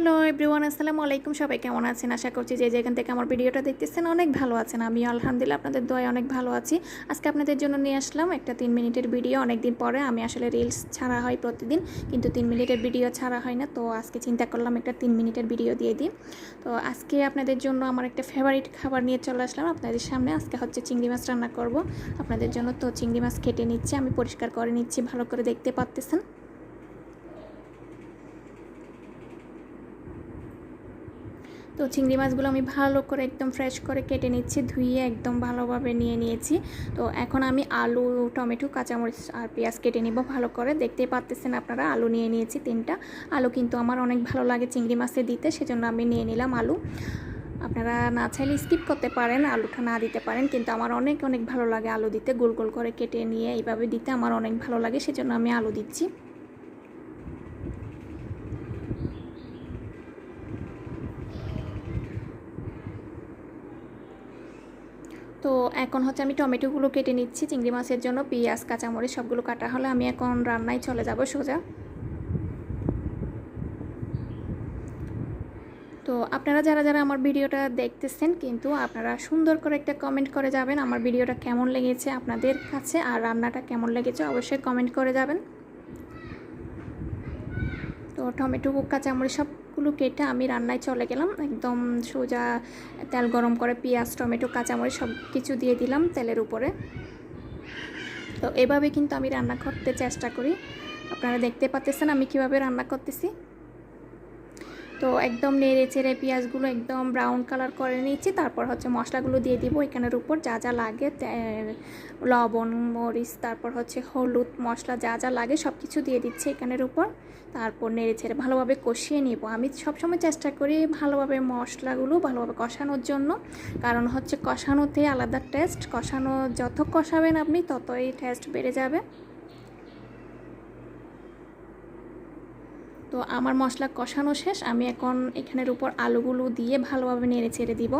Hello everyone, আসসালামু আলাইকুম। সবাই কেমন আছেন? আশা করছি যে যেখান থেকে আমার ভিডিওটা দেখতেছেন অনেক ভালো আছেন। আমি আলহামদুলিল্লাহ আপনাদের দোয়ায় অনেক ভালো আছি। আজকে আপনাদের জন্য নিয়ে আসলাম একটা 3 মিনিটের ভিডিও। অনেক দিন পরে আমি আসলে রিলস ছাড়া হয় প্রতিদিন, কিন্তু 3 মিনিটের ভিডিও ছাড়া হয় না। তো আজকে চিন্তা করলাম একটা 3 মিনিটের ভিডিও দিয়ে দিই। তো আজকে আপনাদের জন্য আমার একটা ফেভারিট খাবার নিয়ে চলে আসলাম আপনাদের সামনে। আজকে হচ্ছে চিংড়ি মাছ রান্না করব আপনাদের জন্য। তো চিংড়ি মাছ কেটে নিচ্ছি, আমি পরিষ্কার করে নিচ্ছি, ভালো করে দেখতে পাচ্ছেন। তো চিংড়ি মাছগুলো আমি ভালো করে একদম ফ্রেশ করে কেটে নিচ্ছি, ধুয়ে একদম ভালোভাবে নিয়ে নিয়েছি। তো এখন আমি আলু, টমেটো, কাঁচামরিচ আর পেঁয়াজ কেটে নিব ভালো করে। দেখতেই পাচ্ছেন আপনারা, আলু নিয়ে নিয়েছি 3টা। আলু কিন্তু আমার অনেক ভালো লাগে চিংড়ি মাছে দিতে, সেজন্য আমি নিয়ে নিলাম আলু। আপনারা না চাইলে স্কিপ করতে পারেন, আলুটা না দিতে পারেন, কিন্তু আমার অনেক অনেক ভালো লাগে আলু দিতে। গোল গোল করে কেটে নিয়ে এইভাবে দিতে আমার অনেক ভালো লাগে, সেজন্য আমি আলু দিচ্ছি। তো এখন হচ্ছে আমি টমেটোগুলো কেটে নিচ্ছি চিংড়ি মাছের জন্য। পেঁয়াজ, কাঁচামরিচ সবগুলো কাটা হলে আমি এখন রান্নায় চলে যাব সোজা। তো আপনারা যারা যারা আমার ভিডিওটা দেখতেছেন, কিন্তু আপনারা সুন্দর করে একটা কমেন্ট করে যাবেন আমার ভিডিওটা কেমন লেগেছে আপনাদের কাছে, আর রান্নাটা কেমন লেগেছে অবশ্যই কমেন্ট করে যাবেন। তো টমেটো, কাঁচামরিচ সবগুলো কেটে আমি রান্নায় চলে গেলাম একদম সোজা। তেল গরম করে পেঁয়াজ, টমেটো, কাঁচামরিচ সব কিছু দিয়ে দিলাম তেলের উপরে। তো এভাবে কিন্তু আমি রান্না করতে চেষ্টা করি। আপনারা দেখতে পাচ্ছেন আমি কিভাবে রান্না করতেছি। তো একদম নেড়ে চেড়ে পেঁয়াজগুলো একদম ব্রাউন কালার করে নিচ্ছি। তারপর হচ্ছে মশলাগুলো দিয়ে দিব এখানের উপর, যা যা লাগে লবণ, মরিচ, তারপর হচ্ছে হলুদ, মশলা যা যা লাগে সব কিছু দিয়ে দিচ্ছি এখানের উপর। তারপর নেড়ে চেড়ে ভালোভাবে কষিয়ে নিব। আমি সবসময় চেষ্টা করি ভালোভাবে মশলাগুলো ভালোভাবে কষানোর জন্য, কারণ হচ্ছে কষানোতে আলাদা টেস্ট। কষানো যত কষাবেন আপনি ততই টেস্ট বেড়ে যাবে। তো আমার মশলা কষানো শেষ, আমি এখন এখানের উপর আলুগুলো দিয়ে ভালোভাবে নেড়ে চেড়ে দিব।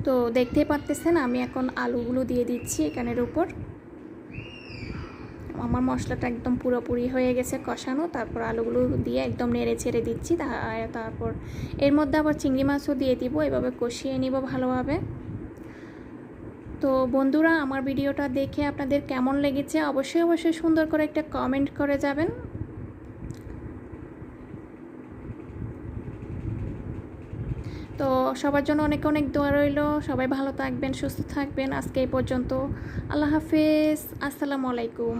তো দেখতেই পাচ্ছেন আমি এখন আলুগুলো দিয়ে দিচ্ছি এখানের উপর। আমার মশলাটা একদম পুরোপুরি হয়ে গেছে কষানো। তারপর আলুগুলো দিয়ে একদম নেড়ে ছেড়ে দিচ্ছি। তারপর এর মধ্যে আবার চিংড়ি মাছও দিয়ে দিব, এভাবে কষিয়ে নিব ভালোভাবে। তো বন্ধুরা, আমার ভিডিওটা দেখে আপনাদের কেমন লেগেছে অবশ্যই অবশ্যই সুন্দর করে একটা কমেন্ট করে যাবেন। তো সবার জন্য অনেক অনেক দোয়া রইল। সবাই ভালো থাকবেন, সুস্থ থাকবেন। আজকে এই পর্যন্ত। আল্লাহ হাফেজ, আসসালামু আলাইকুম।